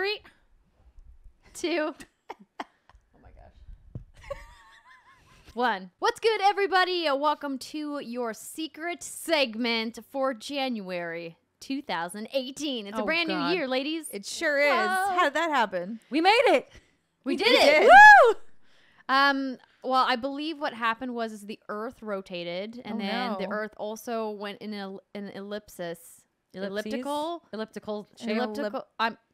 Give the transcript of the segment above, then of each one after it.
3, 2. Oh my gosh. 1. What's good, everybody? Welcome to your secret segment for January 2018. It's a brand new year, ladies. It sure is. How did that happen? We made it. We did it. Woo! Well, I believe what happened was the Earth rotated, and then the Earth also went in an elliptical.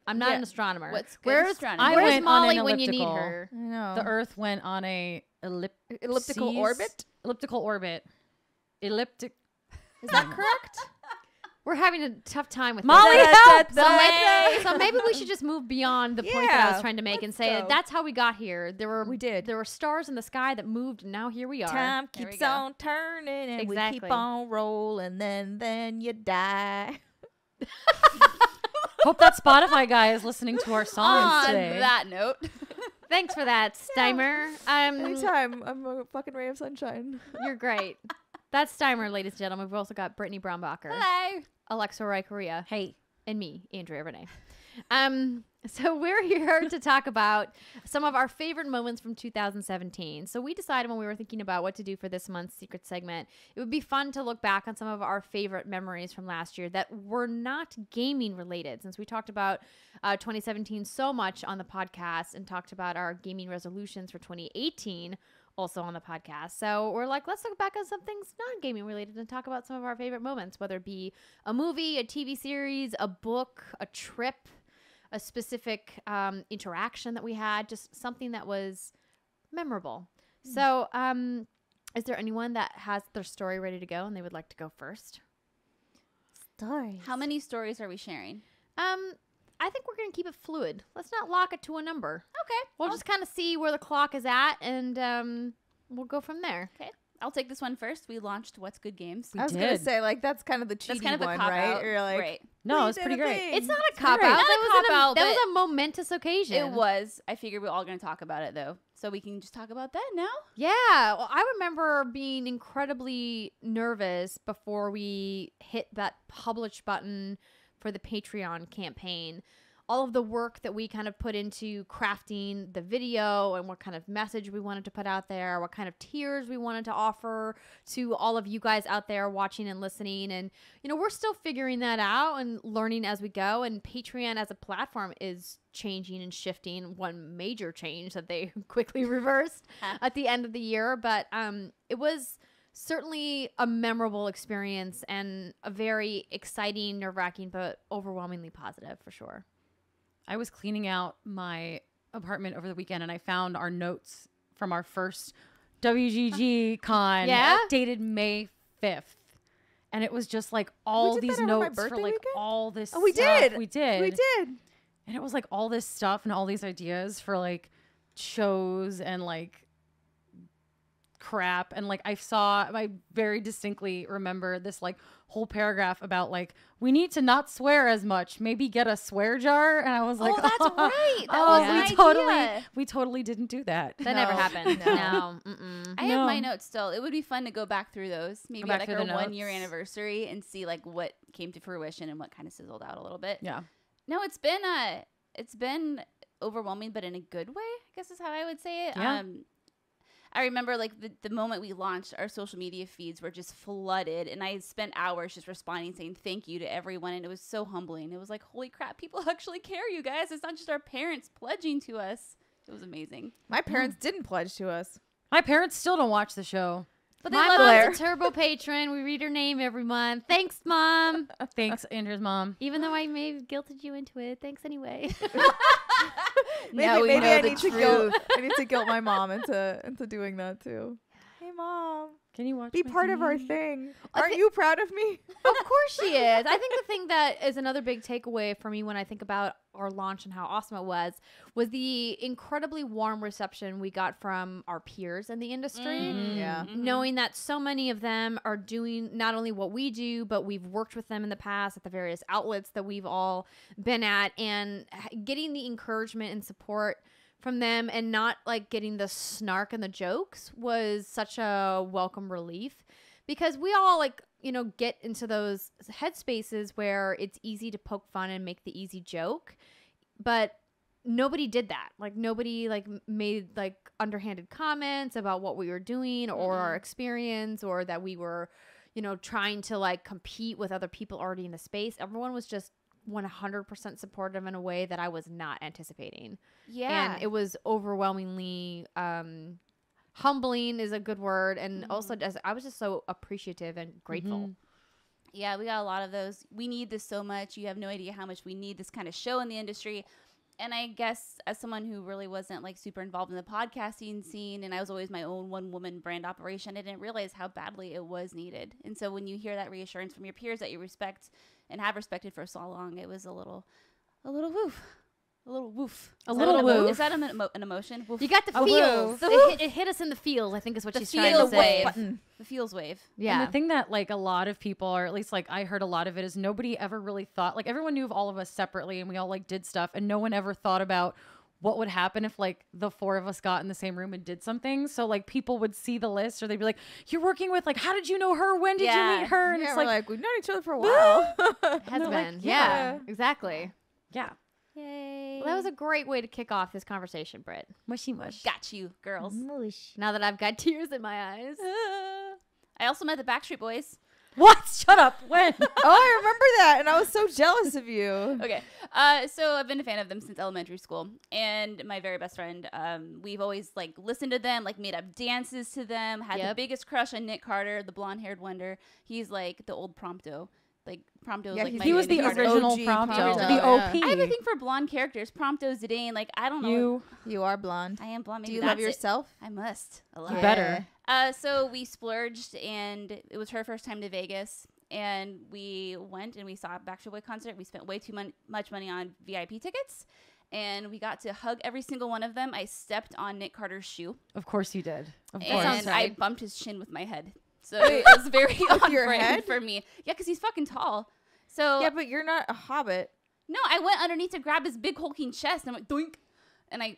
I'm not an astronomer. Where's Molly when you need her? I know. The Earth went on a elliptical orbit. Is that correct? We're having a tough time with Molly. Help! So maybe we should just move beyond the point that I was trying to make and say that that's how we got here. There were stars in the sky that moved, and now here we are. Time keeps on turning, and we keep on rolling. Then you die. Hope that Spotify guy is listening to our songs today. On that note. Thanks for that, Steimer. Anytime. I'm a fucking ray of sunshine. You're great. That's Steimer, ladies and gentlemen. We've also got Brittany Braunbacher. Hello. Alexa Roy Korea. Hey. And me, Andrea Renee. So we're here to talk about some of our favorite moments from 2017. So we decided when we were thinking about what to do for this month's secret segment, it would be fun to look back on some of our favorite memories from last year that were not gaming related, since we talked about 2017 so much on the podcast and talked about our gaming resolutions for 2018 also on the podcast. So we're like, let's look back on some things non-gaming related and talk about some of our favorite moments, whether it be a movie, a TV series, a book, a trip, a specific interaction that we had, just something that was memorable. So is there anyone that has their story ready to go and they would like to go first? Stories. How many stories are we sharing? I think we're going to keep it fluid. Let's not lock it to a number. Okay. We'll just kind of see where the clock is at, and we'll go from there. Okay. I'll take this one first. We launched What's Good Games. I was going to say, like, that's kind of the cheaty one, right? You're like, right. No, it's pretty great. It's not a cop-out. That was a momentous occasion. It was. I figured we're all going to talk about it, though. So we can just talk about that now? Yeah. Well, I remember being incredibly nervous before we hit that publish button for the Patreon campaign. All of the work that we kind of put into crafting the video and what kind of message we wanted to put out there, what kind of tiers we wanted to offer to all of you guys out there watching and listening. And, you know, we're still figuring that out and learning as we go. And Patreon as a platform is changing and shifting. One major change that they quickly reversed at the end of the year. But it was certainly a memorable experience and a very exciting, nerve-wracking, but overwhelmingly positive for sure. I was cleaning out my apartment over the weekend and I found our notes from our first WGG con dated May 5th. And it was just like all these notes for like all this stuff. We did. We did. And it was like all this stuff and all these ideas for like shows and like crap. And like I very distinctly remember this like whole paragraph about like, we need to not swear as much, maybe get a swear jar. And I was like, that's right. That was we totally didn't do that. That never happened. No. I have my notes still. It would be fun to go back through those, maybe like our 1 year anniversary, and see like what came to fruition and what kind of sizzled out a little bit. Yeah. No, it's been overwhelming, but in a good way, I guess is how I would say it. Yeah. I remember like the moment we launched, our social media feeds were just flooded, and I spent hours just responding saying thank you to everyone, and it was so humbling. It was like, holy crap, people actually care, you guys. It's not just our parents pledging to us. It was amazing. My parents didn't pledge to us. My parents still don't watch the show. But my mom's a turbo patron. We read her name every month. Thanks, Mom. Thanks, Andrew's mom. Even though I may have guilted you into it. Thanks anyway. Maybe I need to guilt my mom into doing that too. Hey, Mom. Can you watch? Be part of our thing. Aren't you proud of me? Of course she is. I think the thing that is another big takeaway for me when I think about our launch and how awesome it was the incredibly warm reception we got from our peers in the industry. Knowing that so many of them are doing not only what we do, but we've worked with them in the past at the various outlets that we've all been at, and getting the encouragement and support from them and not like getting the snark and the jokes was such a welcome relief, because we all like, you know, get into those headspaces where it's easy to poke fun and make the easy joke. but nobody did that. Like nobody like made like underhanded comments about what we were doing or our experience, or that we were, you know, trying to like compete with other people already in the space. Everyone was just 100% supportive in a way that I was not anticipating. Yeah. And it was overwhelmingly humbling is a good word. And also just, I was just so appreciative and grateful. Yeah, we got a lot of those. We need this so much. You have no idea how much we need this kind of show in the industry. And I guess as someone who really wasn't like super involved in the podcasting scene, and I was always my own one-woman brand operation, I didn't realize how badly it was needed. And so when you hear that reassurance from your peers that you respect and have respected for so long, it was a little woof. A little woof. A little woof. Is that an emotion? Woof. You got the A feels. woof. It hit us in the feels, I think is what The she's trying to feels say. wave. The feels wave. Yeah. And the thing that like a lot of people, or at least like I heard a lot of it, is nobody ever really thought, like everyone knew of all of us separately and we all like did stuff, and no one ever thought about what would happen if like the four of us got in the same room and did something. So like people would see the list, or they'd be like, you're working with, like, how did you know her? When did you meet her? And Yeah, it's we're like, we've known each other for a while. Has No, been. like, Yeah, exactly. yeah. Yay. Well, that was a great way to kick off this conversation, Britt. Mushy mush. Got you, girls. Now that I've got tears in my eyes. I also met the Backstreet Boys. What? Shut up. When? Oh, I remember that, and I was so jealous of you. Okay. So I've been a fan of them since elementary school, and my very best friend, we've always like listened to them, like made up dances to them, had the biggest crush on Nick Carter, the blonde-haired wonder. He's like the old Prompto. Like Prompto's like my he was the Nick Carter. original OG Prompto. Prompto, The yeah. OP. I have a thing for blonde characters. Prompto, Zidane, like I don't know. You are blonde. I am blonde. Do Maybe you that's love it. yourself? I must. A lot. You better. So we splurged, and it was her first time to Vegas, and we went and we saw a Backstreet Boy concert. We spent way too much money on VIP tickets, and we got to hug every single one of them. I stepped on Nick Carter's shoe, Of course you did. Of and course. sounds I right. bumped his chin with my head. So it was very on your brand head? for me. Yeah, because he's fucking tall. So Yeah, but you're not a hobbit. no, I went underneath to grab his big hulking chest, and I went doink, and I.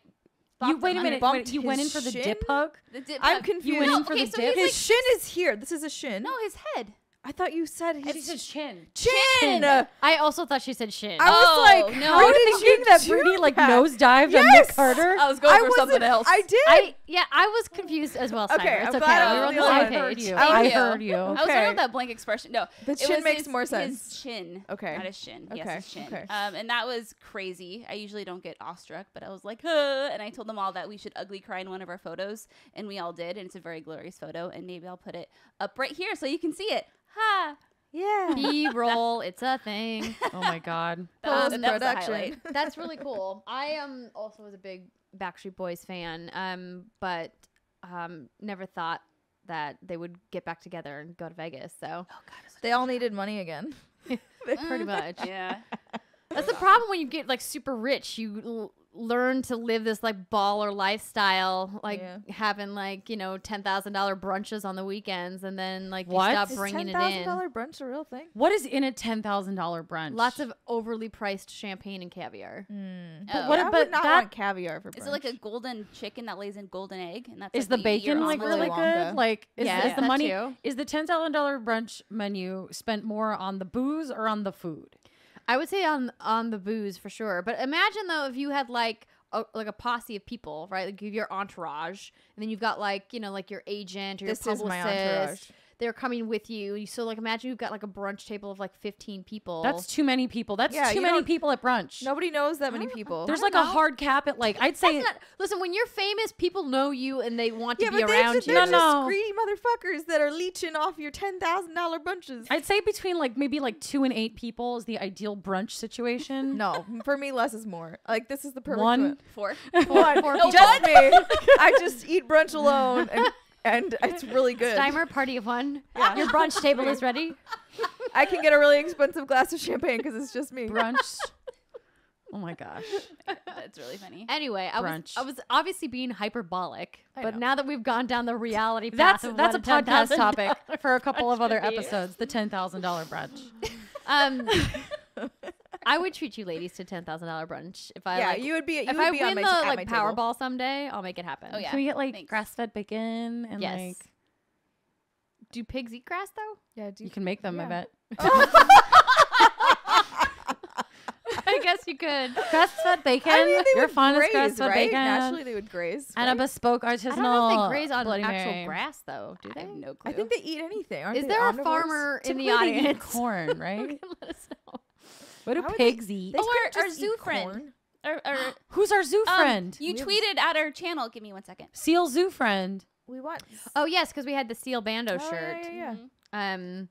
You bopped wait him a under minute. bumped You went in his for the shin? dip hug? the dip I'm hug. confused. went in No, for okay, the so dip? he's His like, shin is here. This is a shin. no, his head. I thought you said his She said chin. chin. I also thought she said shin. I was Oh, like, no. how Are you did thinking you that do Brittany like that? nosedived on Nick Yes! Carter? I was going for something wasn't- else. I did. I was confused as well, Cyber. Okay, It's I'm okay. glad We were I on was the the same only one. page. you. I you. heard you. I was Okay. talking about that blank expression. No, The it chin was makes his, more sense. His chin. Okay. Not his shin. Okay, Yes, his chin. okay. And that was crazy. I usually don't get awestruck, but I was like, huh. And I told them all that we should ugly cry in one of our photos, and we all did. And it's a very glorious photo. And maybe I'll put it up right here so you can see it. Ha! Yeah. B-roll, it's a thing. Oh my god. That was a Post-production. highlight. That's really cool. I also was a big Backstreet Boys fan, but never thought that they would get back together and go to Vegas. So They all needed money again. pretty much. Yeah. That's the problem when you get like super rich. You learn to live this like baller lifestyle, like Yeah. having like, you know, $10,000 brunches on the weekends, and then like What? you stop Is bringing it in. $10,000 brunch a real thing? What is in a $10,000 brunch? Lots of overly priced champagne and caviar. Oh. what I about would not that- want caviar for brunch. Is it like a golden chicken that lays in golden egg? And that's Is like the what you eat your bacon like omelet really with? Willy good? Wonka. Like, is Yes, the that money too. is the $10,000 brunch menu spent more on the booze or on the food? I would say on the booze for sure. But imagine though if you had like a posse of people, right? Like your entourage, and then you've got like, you know, like your agent or This your is my publicist. entourage. They're coming with you. So like imagine you've got like a brunch table of like 15 people. That's too many people. That's Yeah, too you many don't- people at brunch. Nobody knows that many people. There's I like don't a know. hard cap at like I'd say That's not, listen, when you're famous, people know you and they want to yeah, be but around they're you. just No. greedy motherfuckers that are leeching off your $10,000 brunches. I'd say between like maybe like 2 and 8 people is the ideal brunch situation. No, for me, less is more. Like this is the perfect One. 4. One. Four Just me. I just eat brunch alone, and it's really good. Steimer, party of one. Your brunch table is ready. I can get a really expensive glass of champagne because it's just me. Brunch. Oh my gosh. That's really funny. Anyway, Brunch. I was obviously being hyperbolic, I but know. now that we've gone down the reality path, That's a podcast topic for a couple of brunch other should be. episodes. The $10,000 brunch. I would treat you ladies to $10,000 brunch if I Yeah, like. you would be. You If would I be win on my the at my like table. Powerball someday, I'll make it happen. Oh, yeah. Can we get like Thanks. grass-fed bacon and Yes. like Do pigs eat grass though? Yeah, you can make them? I Yeah. bet. I guess you could. Grass-fed bacon. I mean, they You're would fond of graze, grass-fed right? bacon. Naturally, they would graze. And a right? bespoke artisanal. I don't know if they graze on Bloody actual Mary. grass, though. Do I they? have no clue. I think they eat anything. Aren't Is they there a omnivores? farmer in the Typically they eat audience? corn, right? Let us know. What do Why would pigs eat? They Oh, couldn't our just zoo eat friend. corn. Or Who's our zoo friend? You We have- tweeted at our channel. Give me 1 second. Seal zoo friend. We want. Oh yes, because we had the Seal Bando Oh, shirt. Yeah. Mhm.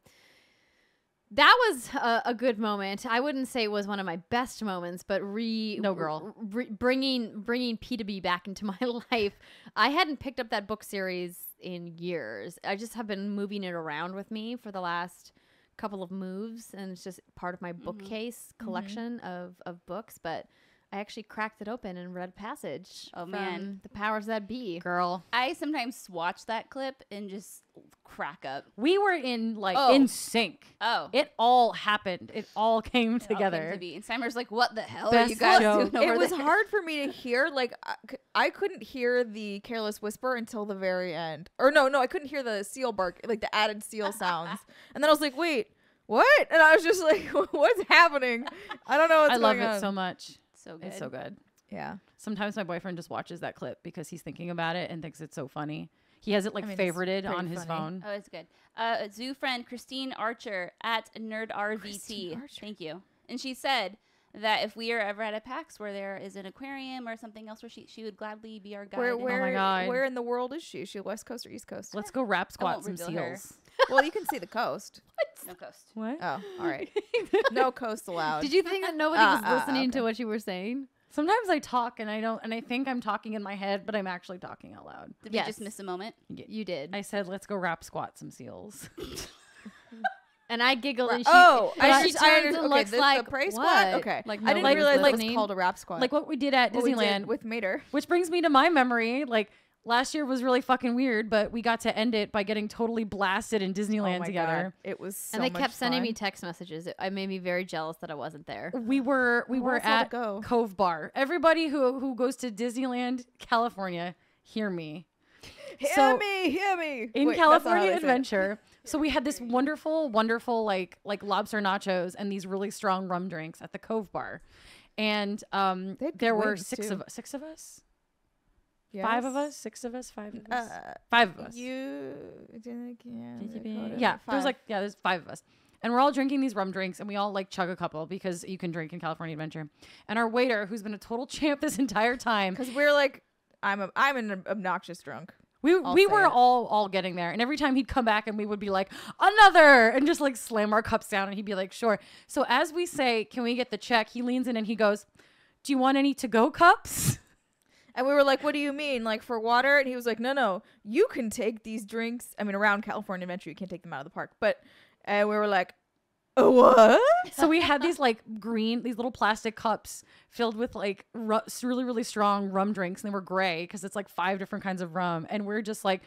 That was a good moment. I wouldn't say it was one of my best moments, but No, girl. bringing P2B back into my life. I hadn't picked up that book series in years. I just have been moving it around with me for the last couple of moves, and it's just part of my bookcase collection of books. But I actually cracked it open and read passage. Oh, from man. The Powers That Be. Girl. I sometimes watch that clip and just crack up. We were in Oh. in sync. Oh. It all happened. It all came It all came together. to be. And Simer's like, what the hell are Best you guys joke. doing over It was there? hard for me to hear. Like, I couldn't hear the Careless Whisper until the very end. Or no, I couldn't hear the seal bark, like the added seal sounds. And then I was like, wait, what? And I was just like, what's happening? I don't know what's I love going it on. so much. So good. It's so good. Yeah. Sometimes my boyfriend just watches that clip because he's thinking about it and thinks it's so funny. He has it like I mean, it's favorited pretty on his funny. phone. Oh, it's good. Zoo friend Christine Archer at NerdRVT. Christine Archer. Thank you. And she said that if we are ever at a PAX where there is an aquarium or something else, where she would gladly be our guide. Where, and- where, God. where in the world is she? Is she West Coast or East Coast? Let's go rap I won't squat some reveal her. seals. Well, you can see the coast. No coast. What? Oh, all right. No coast allowed. Did you think that nobody was listening to okay. what you were saying? Sometimes I talk and I think I'm talking in my head, but I'm actually talking out loud. Did we just miss a moment? You did. I said, let's go rap squat some seals. And I giggled and she, Oh, and I she turns turns and and okay, looks this like, the prey squad. what? Okay, Like I didn't nobody's realize like listening. it's called a rap squad. Like what we did at What we did Disneyland, with Mater. which brings me to my memory. Like last year was really fucking weird, but we got to end it by getting totally blasted in Disneyland Oh my together. God. It was so and they much kept sending fun. me text messages. It made me very jealous that I wasn't there. We were else had at to go? Cove Bar. Everybody who goes to Disneyland, California, hear me. Hear me. In Wait, that's not how California they say it. Adventure. So we had this wonderful like lobster nachos and these really strong rum drinks at the Cove Bar. And They had there good were wings, six too. of us. Yes. 5 of us, 6 of us, 5 of us. 5 of us. You didn't. Yeah, there's 5 of us. And we're all drinking these rum drinks and we all like chug a couple because you can drink in California Adventure. And our waiter, who's been a total champ this entire time, Because we're like, I'm an obnoxious drunk. we I'll we say were it. all getting there. And every time he'd come back and we would be like, another, and just like slam our cups down and he'd be like, sure. So as we say, can we get the check? He leans in and he goes, do you want any to-go cups? And we were like, what do you mean? Like for water? And he was like, no, you can take these drinks. I mean, around California Adventure, you can't take them out of the park. But we were like, what? So we had these like these little plastic cups filled with like really, really strong rum drinks. And they were gray because it's like 5 different kinds of rum. And we're just like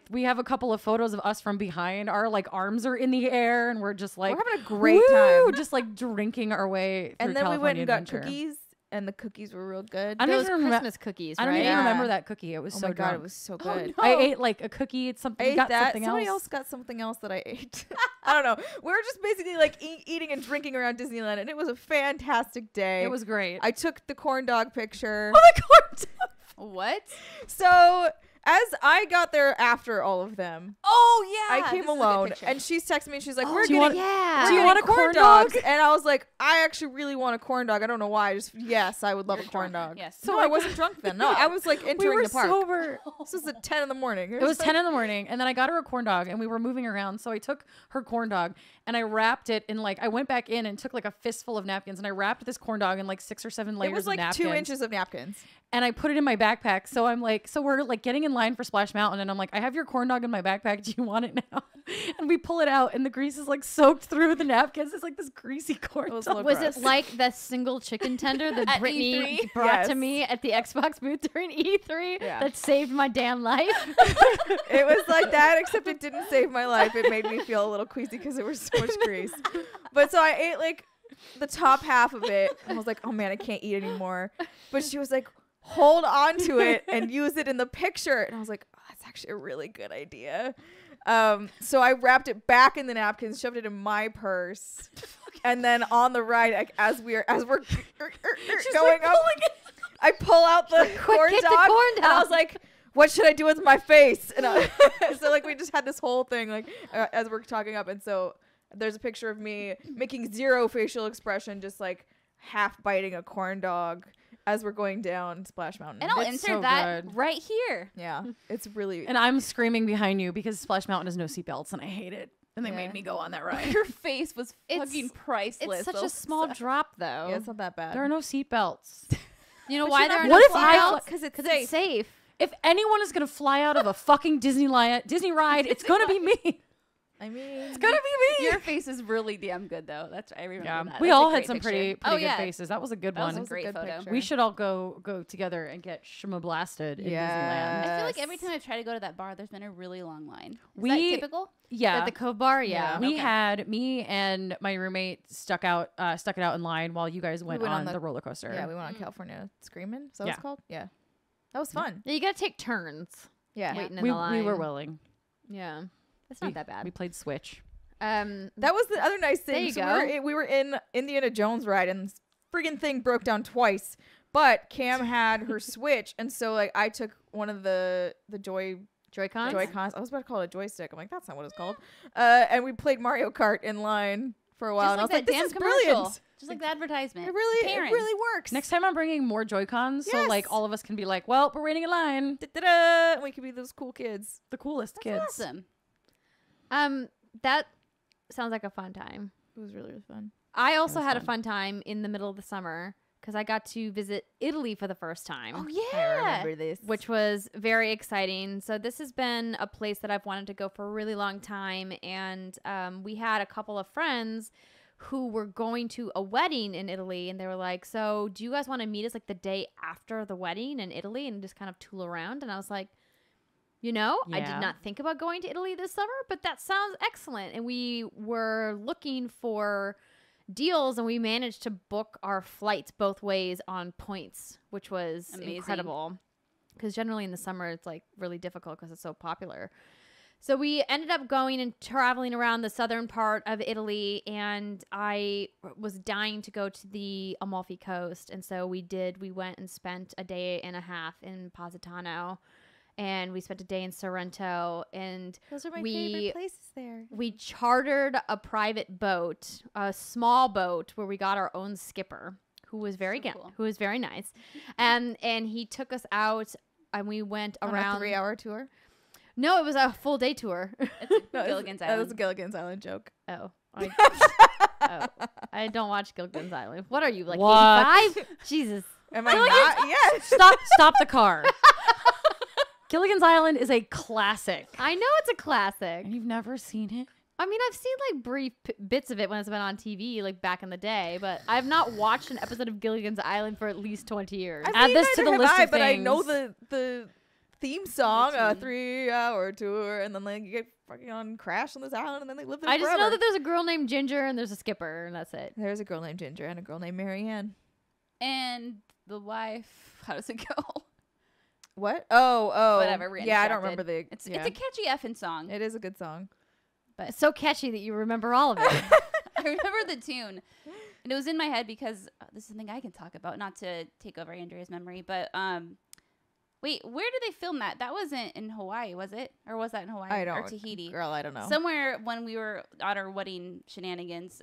we have a couple of photos of us from behind. Our like arms are in the air and we're just like, We're having a great woo, time. just like drinking our way through And then we went and California got Adventure. cookies, and the cookies were real good. I don't Those even Christmas cookies, I don't right? even Yeah. remember that cookie. It was Oh so my God, drunk. it was so good. I ate like a cookie. It's something. I we ate got that. something Somebody else. else got something else that I ate. I don't know. We were just basically like eating and drinking around Disneyland, and it was a fantastic day. It was great. I took the corn dog picture. Oh, the corn dog. What? So as I got there after all of them, Oh yeah. I came alone, and she's texting me. She's like, "We're do you getting, want- Yeah. do you we're want a getting corn dog? dogs?" And I was like, "I actually really want a corn dog. I don't know why. Yes, I would love a corn dog." Yes. So I wasn't drunk then. No, I was like We entering were the park. sober. This was at 10 in the morning. It was 10 in the morning, and then I got her a corn dog, and we were moving around. So I took her corn dog, and I wrapped it in like I went back in and took like a fistful of napkins, and I wrapped this corn dog in like 6 or 7 layers It was of like napkins. 2 inches of napkins. And I put it in my backpack. So I'm like, so we're like getting in line for Splash Mountain, and I'm like, I have your corn dog in my backpack. Do you want it now? And we pull it out, and the grease is like soaked through the napkins. It's like this greasy corn It was dog. so Was gross. it like the single chicken tender that At Brittany E3? brought to Yes. me at the Xbox booth during E3 Yeah. that saved my damn life? It was like that, except it didn't save my life. It made me feel a little queasy because there was so much grease. But so I ate like the top half of it, and I was like, oh man, I can't eat anymore. But she was like, hold on to it and use it in the picture. And I was like, oh, that's actually a really good idea. So I wrapped it back in the napkins, shoved it in my purse. And then on the ride, like, as we're going up, I pull out the corn get the dog, corn and I dog. was like, what should I do with my face? And so like we just had this whole thing like as we're talking up, and so there's a picture of me making zero facial expression, just like half biting a corn dog as we're going down Splash Mountain. And I'll It's insert so that good. right here. Yeah, it's really. And I'm screaming behind you because Splash Mountain has no seatbelts, and I hate it. And they Yeah. made me go on that ride. Your face was It's- fucking priceless. It's such a Those- small drop, though. Yeah, it's not that bad. There are no seatbelts. You know But why you're there not are What no if I seatbelts? Because it's Because safe. it's safe. If anyone is gonna fly out of a fucking Disney ride, it's gonna be me. I mean, It's gonna be me. Your face is really damn good though. That's I remember Yeah, that. we That's a all had great some picture. pretty Oh, good yeah. faces. That was a good That was one. a great good photo. picture. We should all go together and get Shima blasted in Disneyland. I feel like Yes. every time I try to go to that bar, there's been a really long line. Is We- that typical? Yeah, At the Cove Bar, Yeah. we Okay. had me and my roommate stuck it out in line while you guys went, went on on the- the roller coaster. Yeah, we went on California Screaming. Is that what Yeah. it's called? Yeah, that was fun. Yeah, you gotta take turns Yeah, waiting in we the line. were willing. Yeah, it's not that bad. We played Switch. that was the other nice thing. There you So go. we were in Indiana Jones ride, and this friggin' thing broke down twice. But Cam had her Switch, and so like I took one of the Joy-Cons? Joy-Cons. I was about to call it a joystick. I'm like, that's not what it's called. And we played Mario Kart in line for a while, Just and I like was like, that this damn is commercial. brilliant. Just like the advertisement. It Karen. really works. Next time I'm bringing more Joy-Cons, so like Yes. all of us can be like, well, we're waiting in line. Da-da-da. And we could be those cool kids. The coolest That's kids. awesome. That sounds like a fun time. It was really, really fun. I also was had a fun. fun time in the middle of the summer because I got to visit Italy for the first time. Oh I yeah. remember this. Which was very exciting. So this has been a place that I've wanted to go for a really long time, and we had a couple of friends who were going to a wedding in Italy, and they were like, "So, do you guys want to meet us like the day after the wedding in Italy and just kind of tool around?" And I was like, I Yeah. did not think about going to Italy this summer, but that sounds excellent. And we were looking for deals, and we managed to book our flights both ways on points, which was Amazing. incredible. Because generally in the summer, it's like really difficult because it's so popular. So we ended up going and traveling around the southern part of Italy, and I was dying to go to the Amalfi Coast. And so we went and spent a day and a half in Positano, and we spent a day in Sorrento, and Those are my we- favorite places there. we chartered a private boat, a small boat, where we got our own skipper, who was very So cool. who was very nice, and he took us out, and we went On around. a 3-hour tour. No, it was a full day tour. It's No, Gilligan's That was Island. a Gilligan's Island joke. Oh, I don't watch Gilligan's Island. What are you, like What? 85? Jesus. Am I not? Yes. Stop the car. Gilligan's Island is a classic. I know it's a classic. And you've never seen it? I mean, I've seen like brief bits of it when it's been on TV, like back in the day, but I've not watched an episode of Gilligan's Island for at least 20 years. Add this to the list of But I know things. the theme song, a routine. 3-hour tour, and then like you get fucking on crash on this island, and then they live there I just forever. know that there's a girl named Ginger and there's a skipper, and that's it. There's a girl named Ginger and a girl named Marianne. And the wife. How does it go? What? Oh. Whatever, we're Yeah, I don't distracted. remember the. It's yeah. it's a catchy effing song. It is a good song. But so catchy that you remember all of it. I remember the tune, and it was in my head because this is something I can talk about. Not to take over Andrea's memory, but wait, where did they film that? That wasn't in Hawaii, was it? Or was that in Hawaii I or don't. Tahiti? Girl, I don't know. Somewhere when we were on our wedding shenanigans,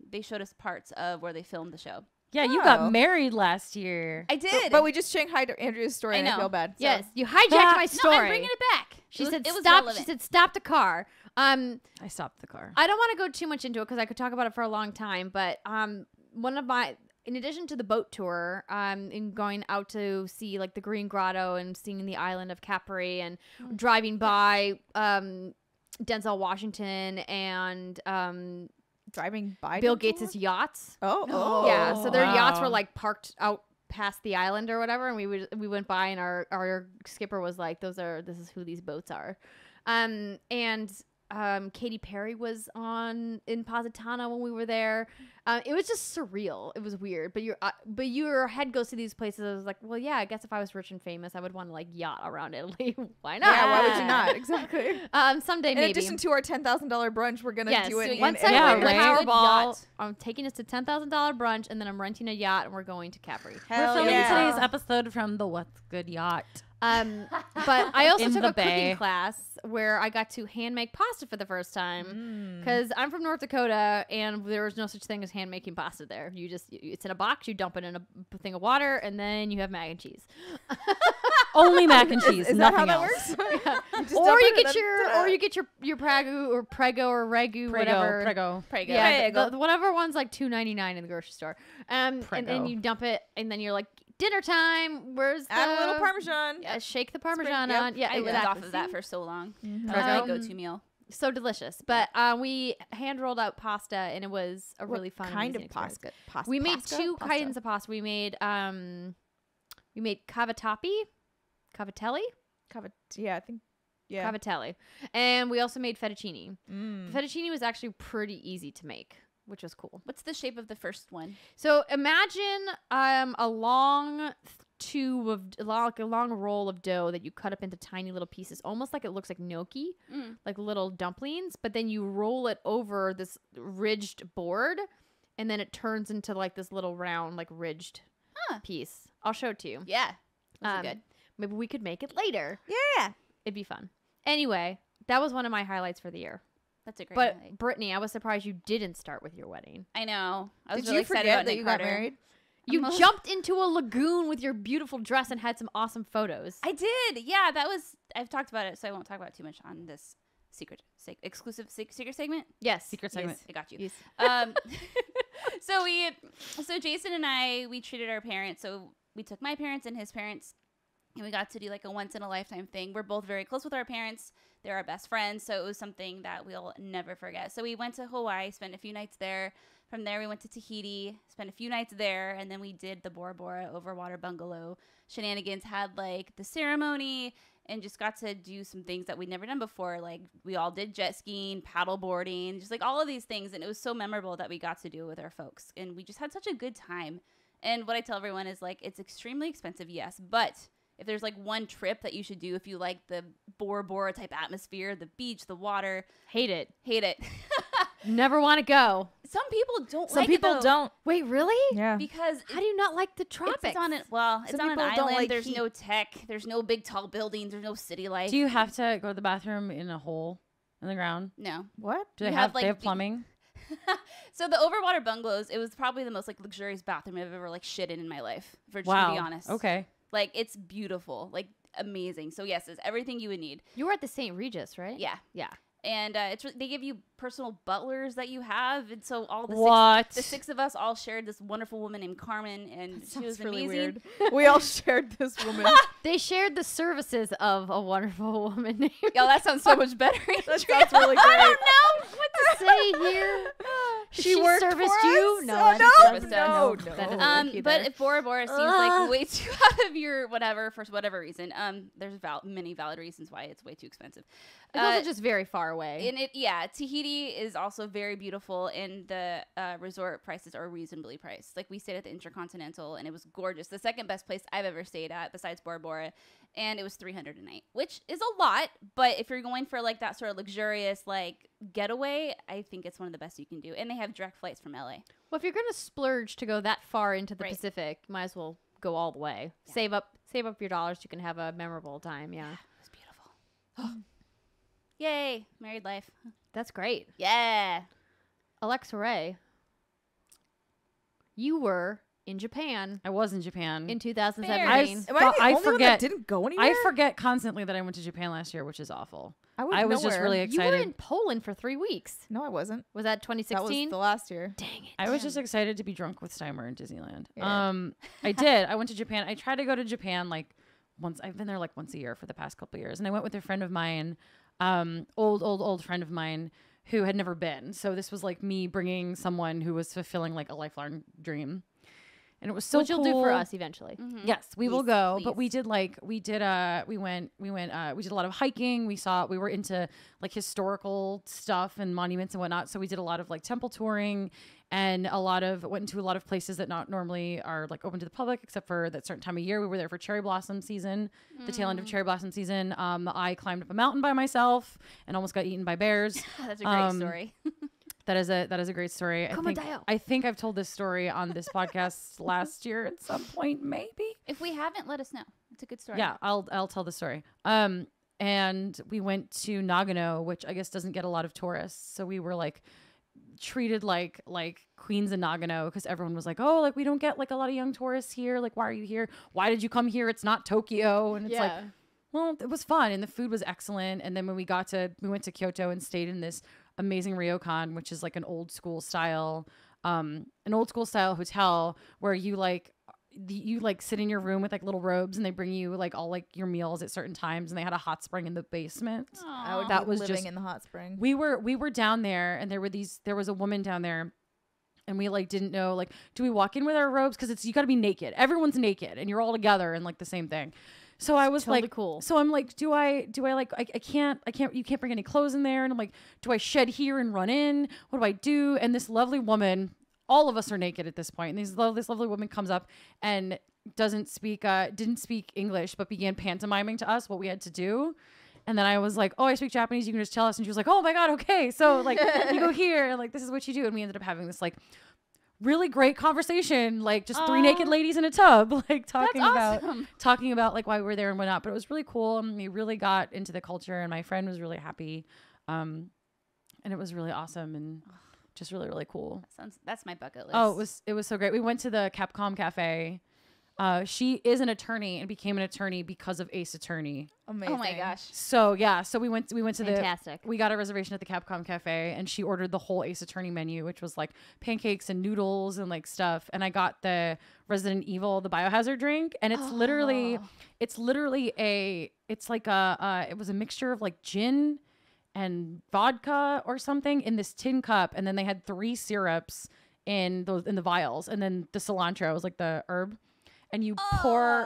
they showed us parts of where they filmed the show. Yeah, you Oh. got married last year. I did, But we just shanghaied Andrea's story, I and I know. feel bad. So. Yes, you hijacked my No, story. I'm bringing it back. She said it was stop. relevant. She said stop the car. I stopped the car. I don't want to go too much into it because I could talk about it for a long time. But one of my, in addition to the boat tour, in going out to see like the Green Grotto and seeing the island of Capri and driving by Denzel Washington and Driving by Bill Denzel Gates' yachts. Oh. Yeah, so their yachts were wow. like parked out past the island or whatever, and we went by, and our skipper was like, this is who these boats are. And Katy Perry was on in Positano when we were there. It was just surreal. It was weird, but your head goes to these places. I was like, well, yeah, I guess if I was rich and famous, I would want to like yacht around Italy. Why not? Yeah, why would you not? Exactly. Someday In maybe. addition to our $10,000 brunch, we're gonna do it. so in Once Italy. I win the right? Powerball, I'm taking us to $10,000 brunch, and then I'm renting a yacht, and we're going to Capri. Hell We're filming yeah. today's episode from the What's Good Yacht. But I also In took the a cooking bay. class where I got to hand make pasta for the first time Mm. because I'm from North Dakota and there was no such thing as hand making pasta there. It's in a box, you dump it in a thing of water, and then you have mac and cheese. Only mac and cheese, Is that nothing how that else. works? Or you get your Pragu or Prego or Regu, whatever. Prego. Prego. Yeah, Prego. the whatever one's like $2.99 in the grocery store. And then Prego. you dump it, and then you're like, dinner time. Where's Add a little the- Parmesan. Yeah, shake the Parmesan yep. on. Yeah, I lived exactly. off of that for so long. Mhm. That was my Um, go-to meal. So delicious. But we hand rolled out pasta, and it was a really fun kind of amazing experience. pasta. We made pasta? two Pasta. kinds of pasta. We made cavatelli, Yeah, I think. Yeah. cavatelli, and we also made fettuccine. Mm. The fettuccine was actually pretty easy to make, which was cool. What's the shape of the first one? So imagine a long tube of like a long roll of dough that you cut up into tiny little pieces, almost like it looks like gnocchi, like little dumplings. But then you roll it over this ridged board, and then it turns into like this little round, like ridged piece. I'll show it to you. Yeah. That's good. Maybe we could make it later. Yeah. It'd be fun. Anyway, that was one of my highlights for the year. That's a great But highlight. Brittany, I was surprised you didn't start with your wedding. I know. I was Did really you excited forget about that Nick you Carter. got married? You Almost- jumped into a lagoon with your beautiful dress and had some awesome photos. I did. Yeah, that was. I've talked about it, so I won't talk about it too much on this exclusive secret segment. Yes. Secret segment. Yes, I got you. Yes. So Jason and I, we treated our parents. So we took my parents and his parents, and we got to do like a once in a lifetime thing. We're both very close with our parents. They're our best friends, so it was something that we'll never forget. So we went to Hawaii, spent a few nights there. From there, we went to Tahiti, spent a few nights there, and then we did the Bora Bora Overwater Bungalow shenanigans. Had like the ceremony, and just got to do some things that we'd never done before. Like we all did jet skiing, paddle boarding, just like all of these things, and it was so memorable that we got to do it with our folks, and we just had such a good time. And what I tell everyone is like, it's extremely expensive, yes, but if there's like one trip that you should do if you like the Bora Bora type atmosphere, the beach, the water, Hate it. hate it. Never want to go. Some people don't Some like people it though, don't. Wait, really? Yeah. because How do you not like the tropics? it's on it. Well, it's Some on an people don't island. like There's heat. no tech. There's no big tall buildings. There's no city life. Do you have to go to the bathroom in a hole in the ground? No. What? Do they You have, have, like, they have the- plumbing? So the overwater bungalows, it was probably the most like luxurious bathroom I've ever like shit in my life. For just Wow. to be honest. Okay. Like it's beautiful, like amazing. So yes, it's everything you would need. You were at the St. Regis, right? Yeah. Yeah. And they give you personal butlers that you have, and so all the What? the six of us all shared this wonderful woman named Carmen, and she was Sounds really amazing. weird. We all shared this woman. They shared the services of a wonderful woman named. Yo, that sounds so much better. That sounds really great. I don't know what to say here. She worked serviced for you? us? No, Oh, I no, didn't no, service no, us. That doesn't work either. But if Bora Bora seems like way too out of your whatever for whatever reason, there's many valid reasons why it's way too expensive. It's also just very far away. And Tahiti is also very beautiful, and the resort prices are reasonably priced. Like we stayed at the Intercontinental, and it was gorgeous. The second best place I've ever stayed at, besides Bora Bora, and it was $300 a night, which is a lot. But if you're going for like that sort of luxurious like getaway, I think it's one of the best you can do. And they have direct flights from LA. Well, if you're gonna splurge to go that far into the Right. Pacific, might as well go all the way. Yeah. Save up your dollars. You can have a memorable time. Yeah, It was beautiful. Yay, married life. that's great. Yeah. Alexa Ray, you were in Japan I was in Japan. in 2017. I Am I the I only one that forget- didn't go anywhere? I forget constantly that I went to Japan last year, which is awful. I was just nowhere. really You were excited. in Poland for 3 weeks. No, I wasn't. Was that That was 2016? the last year. Dang it. I was just excited to be drunk with Steimer in Disneyland. Yeah. I did. I went to Japan. I try to go to Japan like once. I've been there like once a year for the past couple of years, and I went with a friend of mine, old friend of mine who had never been. So this was like me bringing someone who was fulfilling like a lifelong dream. and it was so Which cool. you'll do for us eventually. Mhm. Yes, we will Please, go. But please. we did we did a lot of hiking. We were into like historical stuff and monuments and whatnot. So we did a lot of like temple touring and went into a lot of places that not normally are like open to the public, except for that certain time of year. We were there for cherry blossom season, the tail end of cherry blossom season. I climbed up a mountain by myself and almost got eaten by bears. That's a great story. That is a great story. I think I've told this story on this podcast last year at some point, maybe. If we haven't, let us know. It's a good story. Yeah, I'll tell the story. And we went to Nagano, which I guess doesn't get a lot of tourists. So we were like treated like queens in Nagano, because everyone was like, oh, like we don't get like a lot of young tourists here. Like, why are you here? Why did you come here? It's not Tokyo. And it's like, well, it was fun and the food was excellent. And then when we went to Kyoto and stayed in this amazing ryokan, which is like an old school style hotel where you sit in your room with like little robes and they bring you like all like your meals at certain times, and they had a hot spring in the basement. I would That be was living just- in the hot spring. We were down there, and there was a woman down there, and we like didn't know, like, do we walk in with our robes? Because you got to be naked. Everyone's naked and you're all together in like the same thing. So I was Totally like, cool. So I'm like, do I like, I can't, you can't bring any clothes in there. And I'm like, do I shed here and run in? What do I do? And this lovely woman, all of us are naked at this point. And this lovely woman comes up and didn't speak English, but began pantomiming to us what we had to do. And then I was like, oh, I speak Japanese. You can just tell us. And she was like, oh my God. Okay. So like you go here and like, this is what you do. And we ended up having this like really great conversation, like just three naked ladies in a tub, like talking about like why we were there and whatnot. But it was really cool. And we really got into the culture, and my friend was really happy. And it was really awesome and just really, really cool. That's my bucket list. Oh, it was so great. We went to the Capcom Cafe. She is an attorney and became an attorney because of Ace Attorney. Amazing. Oh my gosh. So yeah, so we went to Fantastic. we got a reservation at the Capcom Cafe, and she ordered the whole Ace Attorney menu, which was like pancakes and noodles and like stuff. And I got the Resident Evil, the Biohazard drink, and it was a mixture of like gin and vodka or something in this tin cup, and then they had 3 syrups in the vials, and then the cilantro was like the herb. And you pour,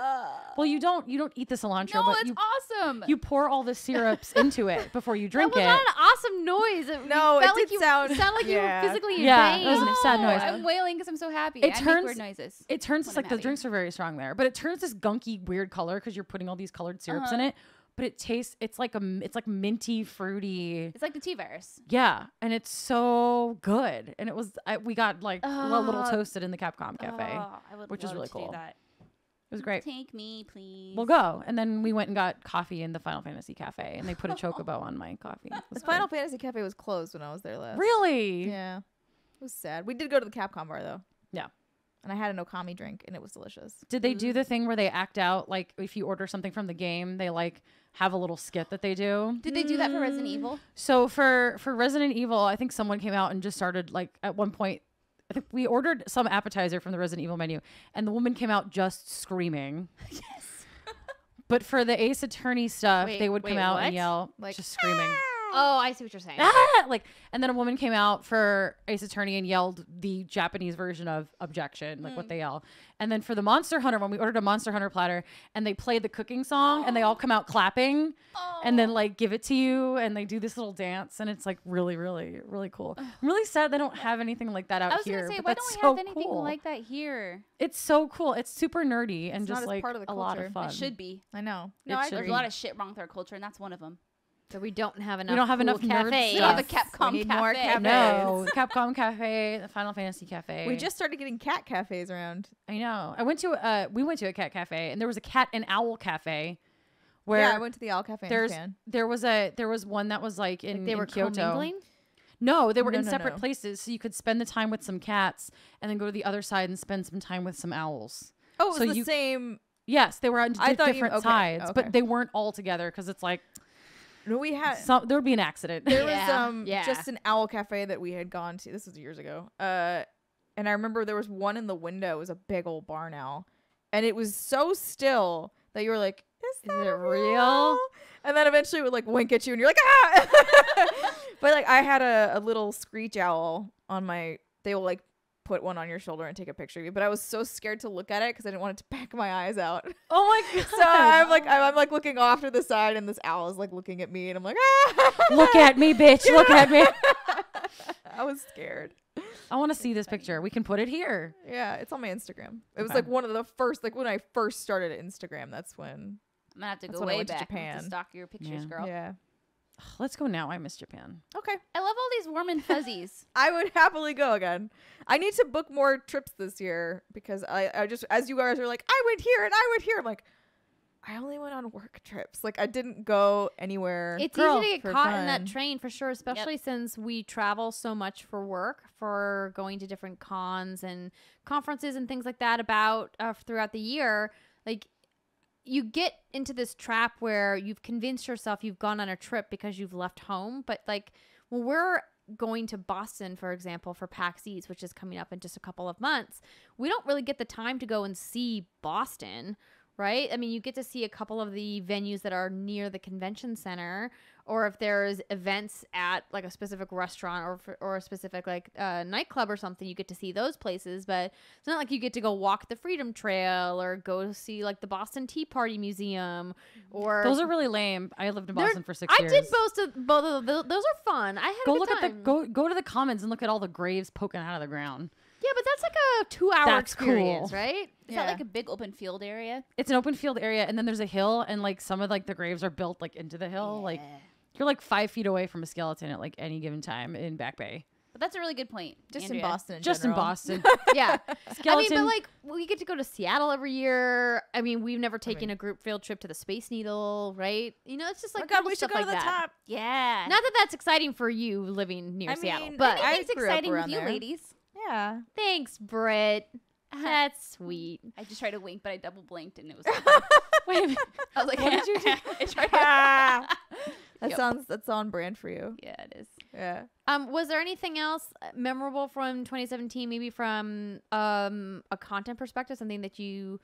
well, you don't eat the cilantro, No, but it's awesome. you pour all the syrups into it before you drink That was it. not an awesome noise. No, it felt did like you sound- sound like you were yeah. physically in Yeah, pain. that was a sad noise. I'm wailing because I'm so happy. It I turns- make weird noises. It turns when like I'm the happy. drinks are very strong there, but it turns this gunky weird color because you're putting all these colored syrups in it. But it tastes, it's like minty, fruity. It's like the T-virus. Yeah, and it's so good. And it was we got like a little toasted in the Capcom Cafe. Oh, I would which is love really to do cool. that. It was great. Take me, please. We'll go. And then we went and got coffee in the Final Fantasy Cafe, and they put a chocobo on my coffee. It was The Final good. Fantasy Cafe was closed when I was there last. Really? Yeah. It was sad. We did go to the Capcom bar though. Yeah. And I had an Okami drink and it was delicious. Did they do the thing where they act out, like if you order something from the game, they like have a little skit that they do? Did they do that for Resident Evil? So for Resident Evil, I think someone came out and just started like at one point, I think we ordered some appetizer from the Resident Evil menu, and the woman came out just screaming. Yes. But for the Ace Attorney stuff, Wait, they would come wait, out what? and yell, Like, just screaming. Oh, I see what you're saying. Ah! Like, and then a woman came out for Ace Attorney and yelled the Japanese version of objection, like what they yell. And then for the Monster Hunter, when we ordered a Monster Hunter platter and they played the cooking song and they all come out clapping and then like give it to you and they do this little dance, and it's like really, really, really cool. I'm really sad they don't have anything like that out I was here. gonna say, but why that's don't we so have anything cool. like that here? It's so cool. It's super nerdy and It's not just as like part of the a lot culture. of fun. It should be. I know. It No, I should There's agree. a lot of shit wrong with our culture, and that's one of them. So we don't have enough. We don't have cool enough nerd cafes. We have a stuff. Capcom We need more Cafe. cafes. No, Capcom Cafe, the Final Fantasy Cafe. We just started getting cat cafes around. I know. We went to a cat cafe, and there was a cat and owl cafe, where Yeah, I went to the Owl Cafe in Japan. there was one that was like in Like they were in Kyoto. commingling? No, they were in No, separate no. places, so you could spend the time with some cats, and then go to the other side and spend some time with some owls. Oh, it was So the you- same. Yes, they were on I thought you- different okay, sides, okay. but they weren't all together because it's like No, we had. there would be an accident. There Yeah, was yeah. just an owl cafe that we had gone to. This was years ago. And I remember there was one in the window. It was a big old barn owl, and it was so still that you were like, "Is that it real?" real?" And then eventually it would like wink at you, and you're like, "Ah!" But like I had a little screech owl on my. They will like put one on your shoulder and take a picture of you. But I was so scared to look at it because I didn't want it to back my eyes out. Oh my god. So I'm like looking off to the side, and this owl is like looking at me, and I'm like, Look at me, bitch. Look at me. I was scared. I want to see this picture. We can put it here. Yeah, it's on my Instagram. It was Okay. like one of the first, like when I first started Instagram. That's when. I'm gonna have to That's go when I way went to back. I'm gonna have to Japan. stalk your pictures, Yeah. girl. Yeah. Let's go now. I miss Japan. Okay. I love all these warm and fuzzies. I would happily go again. I need to book more trips this year because I just, as you guys are like, I went here and I went here. I'm like, I only went on work trips. Like I didn't go anywhere. It's Girl, easy to get for caught in that fun. train for sure, especially since we travel so much for work, for going to different cons and conferences and things like that about throughout the year. Like you get into this trap where you've convinced yourself you've gone on a trip because you've left home. But like when we're going to Boston, for example, for PAX East, which is coming up in just a couple of months, we don't really get the time to go and see Boston. Right? I mean, you get to see a couple of the venues that are near the convention center, or if there's events at like a specific restaurant or a specific like nightclub or something, you get to see those places. But it's not like you get to go walk the Freedom Trail or go see like the Boston Tea Party Museum. Or Those are really lame. I lived in They're- Boston for 6 I years. did both of those. Those are fun. I had Go a good look time. at go to the commons and look at all the graves poking out of the ground. Yeah, but that's like a 2-hour That's experience, cool. right? Is that like a big open field area? It's an open field area, and then there's a hill, and like some of like the graves are built like into the hill. Like you're like 5 feet away from a skeleton at like any given time in Back Bay. But that's a really good point. just Andrea. in Boston. Just in general. Boston. Yeah. Skeleton. I mean, but like we get to go to Seattle every year. I mean, we've never taken a group field trip to the Space Needle, right? You know, it's just like Oh my God, little we should stuff go like to the that. top. Yeah. Not that that's exciting for you living near I Seattle, mean, but I Anything's grew up exciting with around you, there. ladies. Yeah. thanks, Britt. That's sweet. I just tried to wink, but I double blinked and it was. Wait a minute. I was like, What did you do? I tried to. That that's on brand for you. Yeah, it is. Yeah. Was there anything else memorable from 2017? Maybe from a content perspective, something that you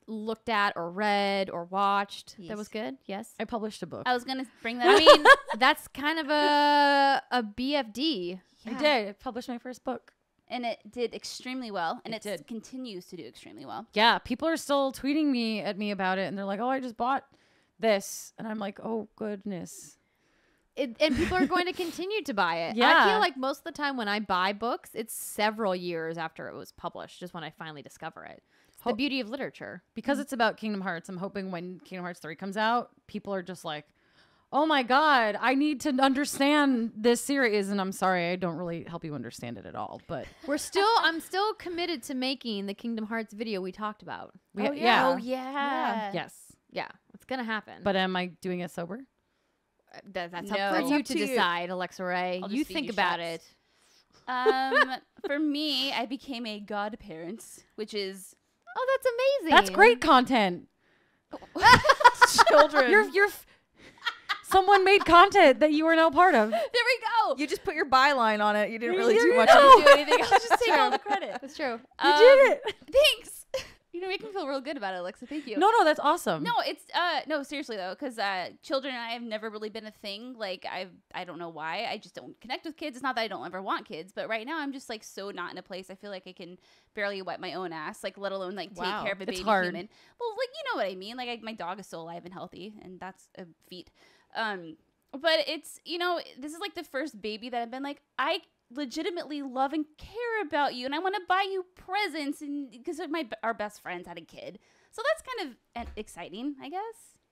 looked at or read or watched that was good? Yes. I published a book. I was gonna bring that. I up. mean, that's kind of a BFD. I did. I published my first book. And it did extremely well, and It it did. continues to do extremely well. Yeah, people are still tweeting at me about it, and they're like, "Oh, I just bought this," and I'm like, "Oh goodness." And people are going to continue to buy it. I Yeah. feel like most of the time when I buy books, it's several years after it was published, just when I finally discover it. It's the beauty of literature. Because it's about Kingdom Hearts, I'm hoping when Kingdom Hearts 3 comes out, people are just like, "Oh my god, I need to understand this series." And I'm sorry, I don't really help you understand it at all, but I'm still committed to making the Kingdom Hearts video we talked about. Oh, yeah. Oh yeah. Yes. Yeah, it's gonna happen. But am I doing it sober? That's No. up for That's you up to to you. decide, Alexa Ray. I'll You just feed think you about shots. it. For me, I became a godparent, which is Oh, that's amazing. That's great content. Children. You're someone made content that you are now part of. there we go. You just put your byline on it. You didn't really You do did much. it. Don't do anything. I'll just take all the credit. That's true. You did it. Thanks. You know, make me feel real good about it, Alexa. Thank you. No, that's awesome. No, it's no, seriously though, because children and I have never really been a thing. Like I don't know why. I just don't connect with kids. It's not that I don't ever want kids, but right now I'm just like so not in a place. I feel like I can barely wipe my own ass, like let alone like take Wow. care of a It's baby hard. human. Well, like you know what I mean. Like my dog is still alive and healthy, and that's a feat. But it's this is like the first baby that I've been like I legitimately love and care about you, and I want to buy you presents, and because our best friends had a kid, so that's kind of exciting, I guess.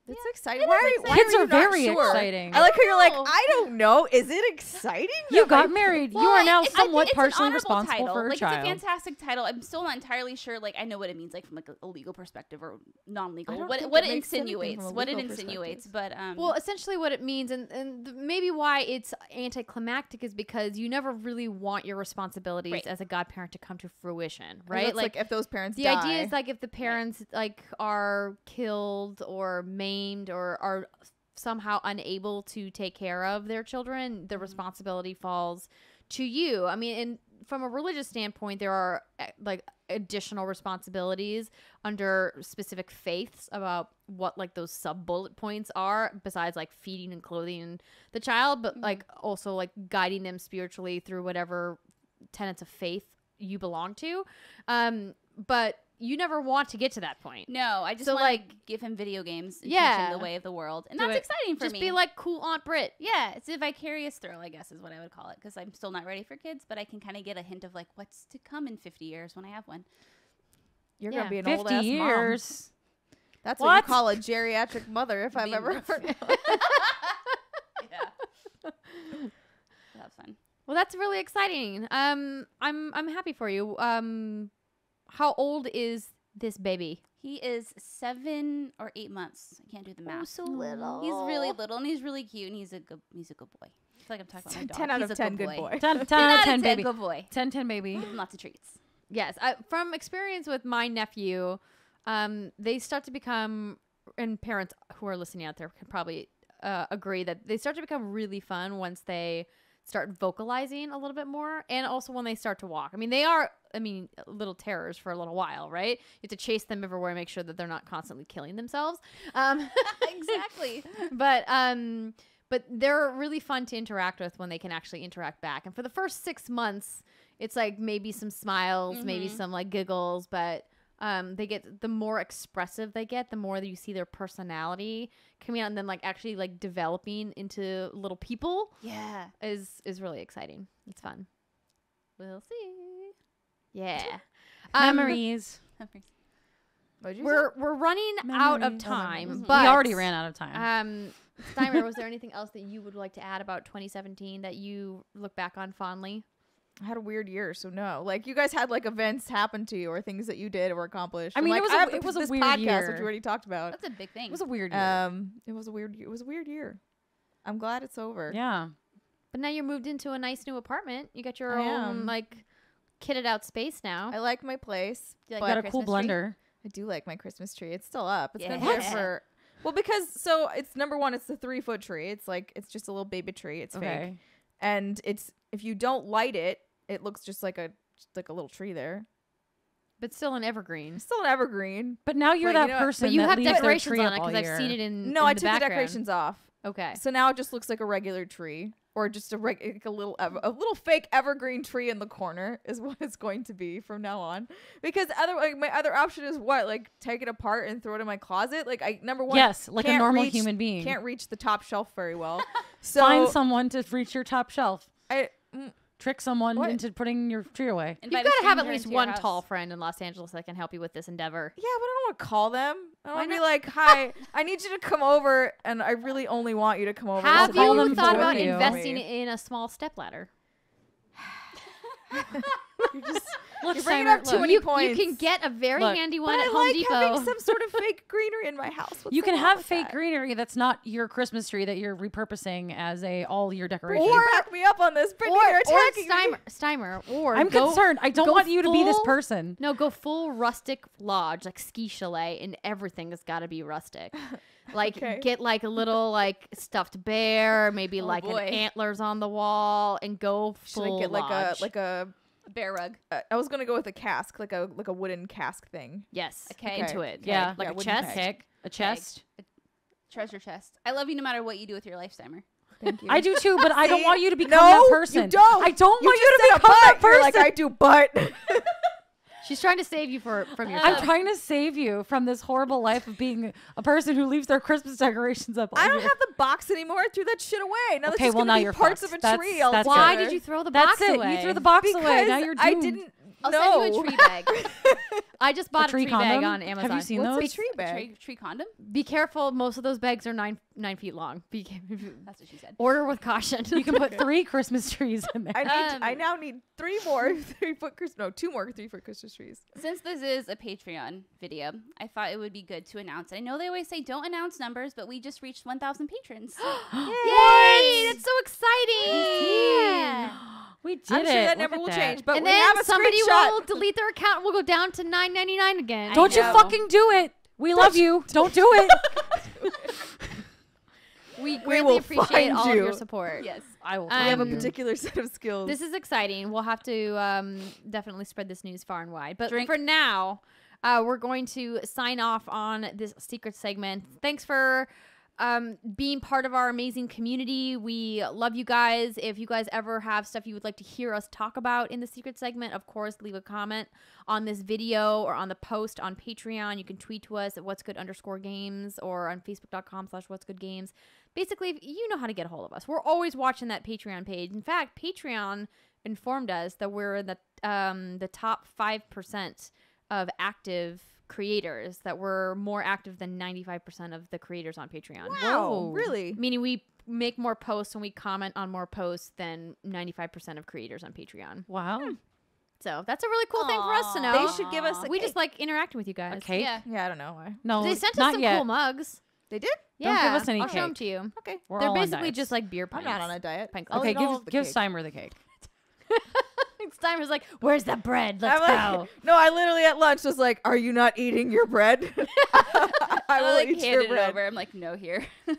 It's exciting. Why Kids are are you not very sure? exciting. I like how you're like, No. I don't know. Is it exciting? You that got my- married. You Well, are now I think somewhat it's an partially honorable responsible title. for a like, child. It's a fantastic title. I'm still not entirely sure. Like I know what it means, like from like a legal perspective or I non-legal. don't What think what it it makes anything insinuates. from a What it legal insinuates. perspective. But Well, essentially what it means and maybe why it's anticlimactic is because you never really want your responsibilities Right. as a godparent to come to fruition, Right? right? Like if those parents the die. idea is like if the parents like are killed or maimed or are somehow unable to take care of their children, the responsibility falls to you. I mean, and from a religious standpoint, there are like additional responsibilities under specific faiths about what like those sub bullet points are besides like feeding and clothing the child, but like also like guiding them spiritually through whatever tenets of faith you belong to. But you never want to get to that point. No, I just So, want like- to give him video games and teach Yeah. him the way of the world. And Do that's it. exciting for Just me. be like cool Aunt Brit. yeah, it's a vicarious thrill, I guess is what I would call it, because I'm still not ready for kids, but I can kind of get a hint of like what's to come in 50 years when I have one. You're Yeah. gonna be an old 50 ass years. mom. That's what you What? call a geriatric mother, if I've Being ever nuts. heard. Yeah. That's fun. Well, that's really exciting. I'm happy for you. How old is this baby? He is 7 or 8 months. I can't do the math. so little. He's really little and he's really cute and he's a good boy. I feel like I'm talking about my dog. 10 out He's of a 10 good boy. 10 10 out out of 10, of 10 baby. good boy. 10 baby. Give him lots of treats. Yes, from experience with my nephew, they start to become, and parents who are listening out there can probably agree that they start to become really fun once they start vocalizing a little bit more, and also when they start to walk. I mean, they are, little terrors for a little while, right? You have to chase them everywhere and make sure that they're not constantly killing themselves. Exactly. But they're really fun to interact with when they can actually interact back. And for the first 6 months, it's like maybe some smiles, maybe some like giggles, but the more expressive they get, the more that you see their personality coming out and then like actually like developing into little people Yeah. is really exciting. It's fun. We'll see. Yeah. Memories. What'd you say? We're running out of Memories. time, Mhm. but We already ran out of time. Steimer, was there anything else that you would like to add about 2017 that you look back on fondly? I had a weird year, so no. Like you guys had like events happen to you or things that you did or accomplished. I mean, like, it was a- I have it was a this weird podcast, year. which we already talked about. That's a big thing. It was a weird year. It was a weird year. I'm glad it's over. Yeah. But now you're moved into a nice new apartment. You got your I own am. like kitted out space now. I like my place. Do you but like Got your a cool Christmas tree? blender. I do like my Christmas tree. It's still up. It's been Yeah. there for well because so it's number one. It's the 3-foot tree. It's like it's just a little baby tree. It's fake, Okay. and it's if you don't light it, it looks just like a little tree there. but still an evergreen. It's still an evergreen. But now you're But you that know what? person But you that have leaves their decorations tree on up it all because I've year. seen it in No, in I the took the background. decorations off. Okay. So now it just looks like a regular tree, or just a little fake evergreen tree in the corner is what it's going to be from now on. Because my other option is what, like take it apart and throw it in my closet. Like number one, Yes, like a can't normal reach- human being. can't reach the top shelf very well. So Find someone to reach your top shelf. mm, Trick someone What? into putting your tree away. You've Invite got a to have at stranger least into your one house. tall friend in Los Angeles that can help you with this endeavor. yeah, but I don't want to call them. I Why want to be not? like, hi, I need you to come over, and I really only want you to come over. Have so call you them thought for about you. investing in a small stepladder? You're just Look, you're bringing Steimer, up too look. many You points. can get a very Look, handy but one at I Home like Depot. having some sort of fake greenery in my house. What's You so can wrong have with fake that? greenery that's not your Christmas tree that you're repurposing as a all year decoration. Or back me up on this. Brittany, you're attacking me. Steimer, or I'm go, concerned. I don't go want you to be this full- person. No, go full rustic lodge, like ski chalet, and everything has got to be rustic. Like Okay. get like a little like stuffed bear, maybe Oh, like boy. an antlers on the wall, and go Should full I get lodge. a A bear rug. I was gonna go with a cask, like a wooden cask thing. yes, Okay. into it. Yeah, like yeah, a wooden chest. peg. Pick a chest. Treasure chest. I love you no matter what you do with your life, Steimer. Thank you. I do too, but I don't See? want you to become no, that person. You don't. I don't want just you to said a become that butt. You're person. like I do, but She's trying to save you from I'm yourself. trying to save you from this horrible life of being a person who leaves their Christmas decorations up. all I don't year. have the box anymore. I threw that shit away. Now Okay, there's just well, gonna now be you're parts fucked. of a That's- tree. that's Why good. did you throw the That's box it. away? You threw the box Because away. Now you're doomed. I didn't. I'll know. send you a tree bag. I just bought a tree tree bag condom? on Amazon. Have you seen What's those? a tree A bag? tree condom? Be careful. Most of those bags are 9 feet long. That's what she said. Order with caution. You can put 3 Christmas trees in there. I now need 3 more 3-foot Christmas. No, 2 more 3-foot Christmas trees. Since this is a Patreon video, I thought it would be good to announce. I know they always say don't announce numbers, but we just reached 1,000 patrons. Yay! That's so exciting. We did I'm it. sure that Look number at will that. change, but And we then have a somebody screenshot. will delete their account. We'll go down to $9.99 again. Don't you know. fucking do it. We love you. Don't do it. We We greatly will appreciate find all of your you. support. Yes. I will. We We have a Um, particular set of skills. This is exciting. We'll have to definitely spread this news far and wide. But Drink. for now, we're going to sign off on this secret segment. Thanks for being part of our amazing community. We love you guys. If you guys ever have stuff you would like to hear us talk about in the secret segment, of course, leave a comment on this video or on the post on Patreon. You can tweet to us at whatsgood_games or on facebook.com/whatsgoodgames. Basically, you know how to get a hold of us. We're always watching that Patreon page. In fact, Patreon informed us that we're in the top 5% of active creators, that we're more active than 95% of the creators on Patreon. Wow, Whoa. really? Meaning we make more posts and we comment on more posts than 95% of creators on Patreon. Wow. So that's a really cool thing for us to know. They should give us a we cake. just like interacting with you guys. A cake? Yeah. Yeah, I don't know why. No, They sent us not some yet. cool mugs. They did? Yeah, Don't give us any I'll show them cake. to you. Okay. We're They're all on basically diets. just like beer I'm pints. not on a diet. Pint I'll Okay, eat all of the give cake. Steimer the cake. Steimer's like, where's the bread? Let's I'm go. like, no, I literally at lunch was like, "Are you not eating your bread?" I will like eat handed your it bread. over. I'm like, no, here. On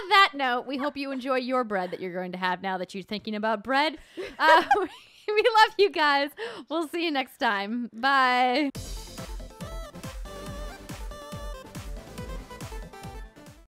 that note, we hope you enjoy your bread that you're going to have now that you're thinking about bread. We love you guys. We'll see you next time. Bye.